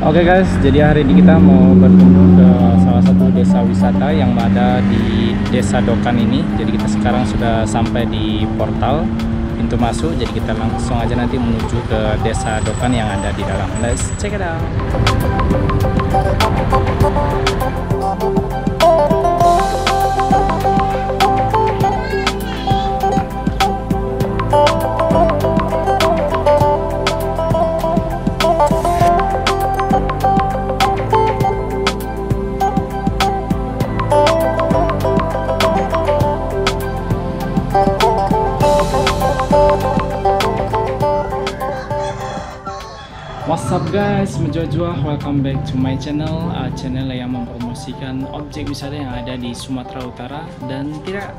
Oke guys, jadi hari ini kita mau berkunjung ke salah satu desa wisata yang ada di Desa Dokan ini. Jadi kita sekarang sudah sampai di portal pintu masuk. Jadi kita langsung aja nanti menuju ke Desa Dokan yang ada di dalam. Let's check it out. What's up guys, Menjua, welcome back to my channel. Channel yang mempromosikan objek wisata yang ada di Sumatera Utara. Dan tidak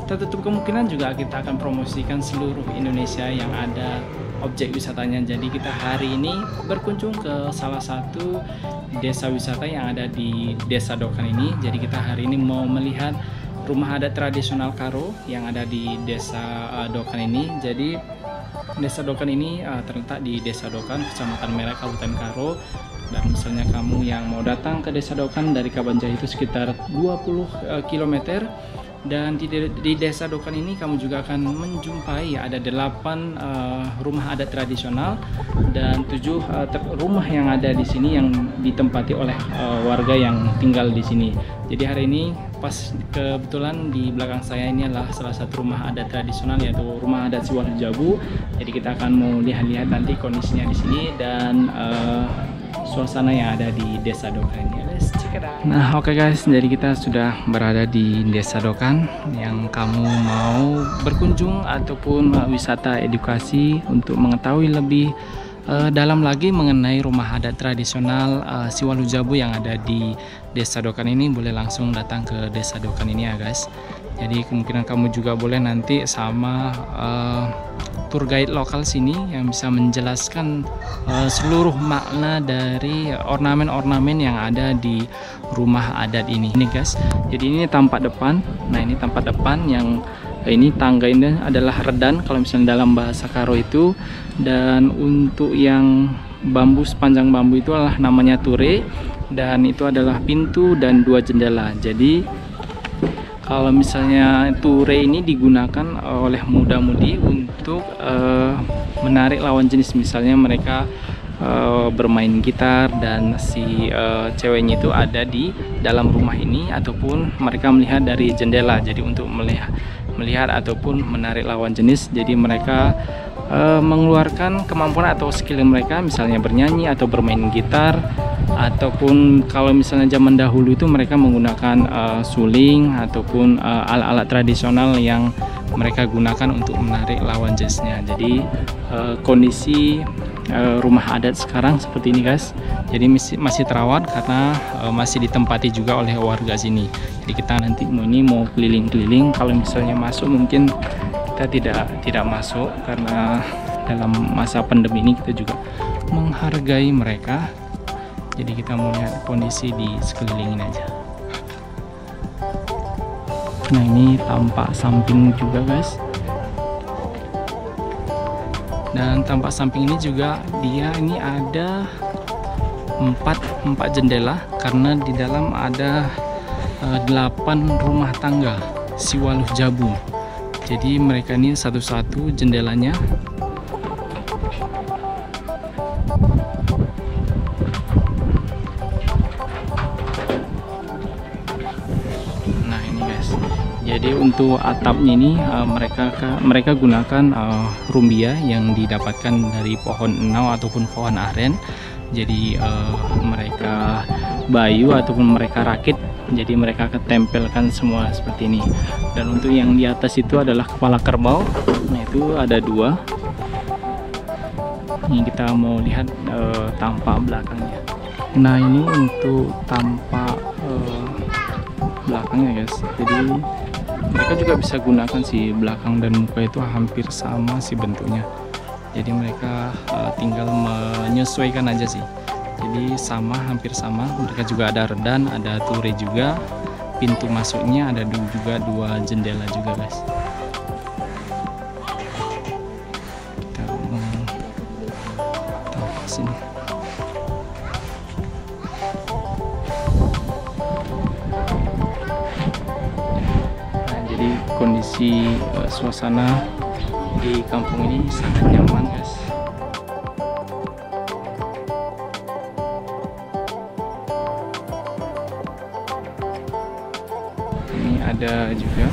tertutup kemungkinan juga kita akan promosikan seluruh Indonesia yang ada objek wisatanya. Jadi kita hari ini berkunjung ke salah satu desa wisata yang ada di Desa Dokan ini. Jadi kita hari ini mau melihat rumah adat tradisional Karo yang ada di Desa Dokan ini. Jadi Desa Dokan ini terletak di Desa Dokan, Kecamatan Merah, Kabupaten Karo. Dan misalnya kamu yang mau datang ke Desa Dokan dari Kabanjahe itu sekitar 20 km. Dan di Desa Dokan ini kamu juga akan menjumpai ada 8 rumah adat tradisional dan 7 rumah yang ada di sini yang ditempati oleh warga yang tinggal di sini. Jadi hari ini pas kebetulan di belakang saya ini adalah salah satu rumah adat tradisional, yaitu rumah adat Siwalu Jabu. Jadi kita akan mau lihat-lihat nanti kondisinya di sini dan suasana yang ada di Desa Dokan ini. Let's check it out. Nah, oke guys, jadi kita sudah berada di Desa Dokan. Yang kamu mau berkunjung ataupun wisata edukasi untuk mengetahui lebih dalam lagi mengenai rumah adat tradisional Siwalu Jabu yang ada di Desa Dokan ini, boleh langsung datang ke Desa Dokan ini ya guys. Jadi kemungkinan kamu juga boleh nanti sama tour guide lokal sini yang bisa menjelaskan seluruh makna dari ornamen-ornamen yang ada di rumah adat ini guys. Jadi ini tampak depan. Nah, ini tampak depan yang ini tangga ini adalah redan kalau misalnya dalam bahasa Karo itu. Dan untuk yang bambu, sepanjang bambu itu adalah namanya ture, dan itu adalah pintu dan 2 jendela. Jadi kalau misalnya ture ini digunakan oleh muda-mudi untuk menarik lawan jenis, misalnya mereka bermain gitar dan si ceweknya itu ada di dalam rumah ini, ataupun mereka melihat dari jendela. Jadi untuk melihat ataupun menarik lawan jenis, jadi mereka mengeluarkan kemampuan atau skill mereka, misalnya bernyanyi atau bermain gitar, ataupun kalau misalnya zaman dahulu itu mereka menggunakan suling ataupun alat-alat tradisional yang mereka gunakan untuk menarik lawan jenisnya. Jadi kondisi rumah adat sekarang seperti ini guys. Jadi masih terawat karena masih ditempati juga oleh warga sini. Jadi kita nanti mau keliling-keliling. Kalau misalnya masuk mungkin kita tidak masuk karena dalam masa pandemi ini kita juga menghargai mereka. Jadi kita mau lihat kondisi di sekelilingin aja. Nah, ini tampak samping juga guys. Dan tampak samping ini juga dia ini ada 4 jendela karena di dalam ada 8 rumah tangga Siwalu Jabu. Jadi mereka ini satu-satu jendelanya. Nah, ini guys. Jadi untuk atapnya ini mereka gunakan rumbia yang didapatkan dari pohon enau ataupun pohon aren. Jadi mereka bayu ataupun mereka rakit. Jadi mereka ketempelkan semua seperti ini. Dan untuk yang di atas itu adalah kepala kerbau. Nah, itu ada 2. Ini kita mau lihat tampak belakangnya. Nah, ini untuk tampak belakangnya guys. Jadi mereka juga bisa gunakan si belakang dan muka itu hampir sama sih bentuknya. Jadi mereka tinggal menyesuaikan aja sih. Jadi hampir sama. Mereka juga ada redan, ada ture juga. Pintu masuknya ada juga 2 jendela juga guys. Kita mau tahu sini. kondisi suasana di kampung ini sangat nyaman guys. Ini ada juga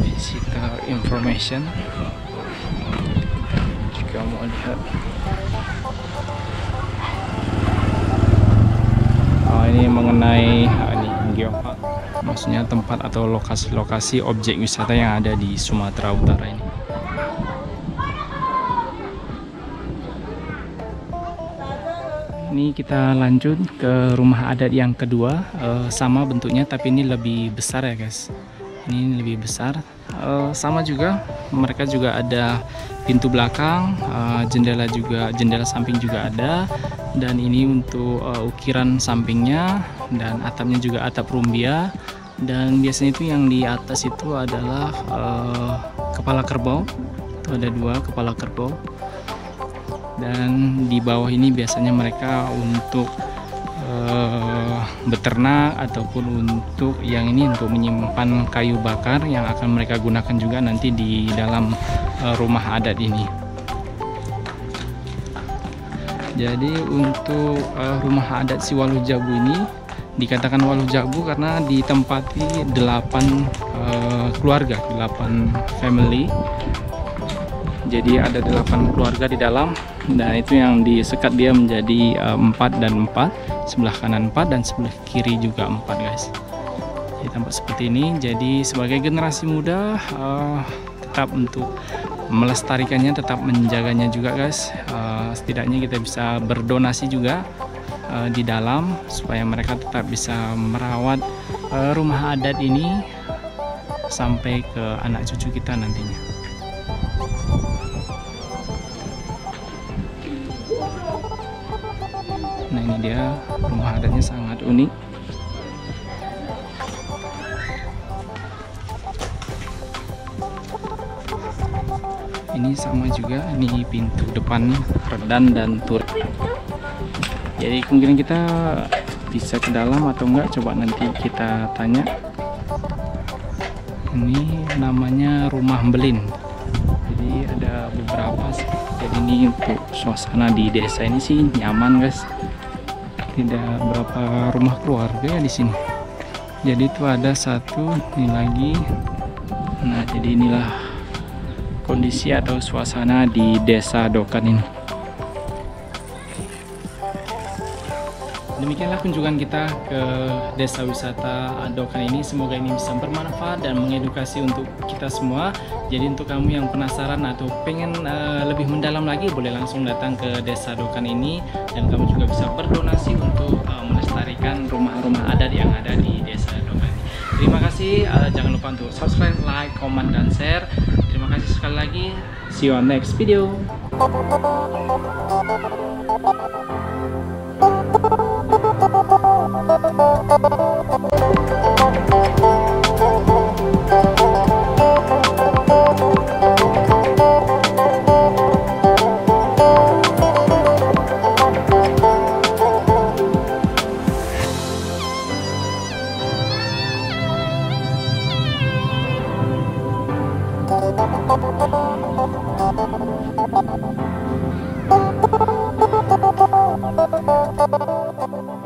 visitor information jika mau lihat. Ini mengenai ini geopark, maksudnya tempat atau lokasi-lokasi objek wisata yang ada di Sumatera Utara ini. Ini kita lanjut ke rumah adat yang kedua, sama bentuknya tapi ini lebih besar ya guys. Ini lebih besar, sama juga, mereka juga ada pintu belakang, jendela samping juga ada, dan ini untuk ukiran sampingnya, dan atapnya juga atap rumbia, dan biasanya itu yang di atas itu adalah kepala kerbau. Itu ada 2 kepala kerbau, dan di bawah ini biasanya mereka untuk beternak ataupun untuk yang ini untuk menyimpan kayu bakar yang akan mereka gunakan juga nanti di dalam rumah adat ini. Jadi untuk rumah adat si Waluh Jabu ini dikatakan Waluh Jabu karena ditempati 8 keluarga, 8 family. Jadi ada 8 keluarga di dalam, dan itu yang disekat dia menjadi 4 dan 4, sebelah kanan 4 dan sebelah kiri juga 4 guys. Jadi tampak seperti ini. Jadi sebagai generasi muda tetap untuk melestarikannya, tetap menjaganya juga guys. Setidaknya kita bisa berdonasi juga di dalam supaya mereka tetap bisa merawat rumah adat ini sampai ke anak cucu kita nantinya. Nah ini dia, rumah adatnya sangat unik. Ini sama juga, ini pintu depan redan dan tur. Jadi kemungkinan kita bisa ke dalam atau enggak, coba nanti kita tanya. Ini namanya Rumah Belin. Jadi ada beberapa sih. Jadi ini untuk suasana di desa ini sih nyaman guys. Tidak berapa rumah keluarga ya di sini. Jadi itu ada satu, ini lagi. Nah jadi inilah kondisi atau suasana di desa Dokan ini. Demikianlah kunjungan kita ke desa wisata Dokan ini. Semoga ini bisa bermanfaat dan mengedukasi untuk kita semua. Jadi untuk kamu yang penasaran atau pengen lebih mendalam lagi, boleh langsung datang ke desa Dokan ini, dan kamu juga bisa berdonasi untuk melestarikan rumah-rumah adat yang ada di desa Dokan ini. Terima kasih, jangan lupa untuk subscribe, like, comment, dan share. Terima kasih sekali lagi. See you on next video. Thank you.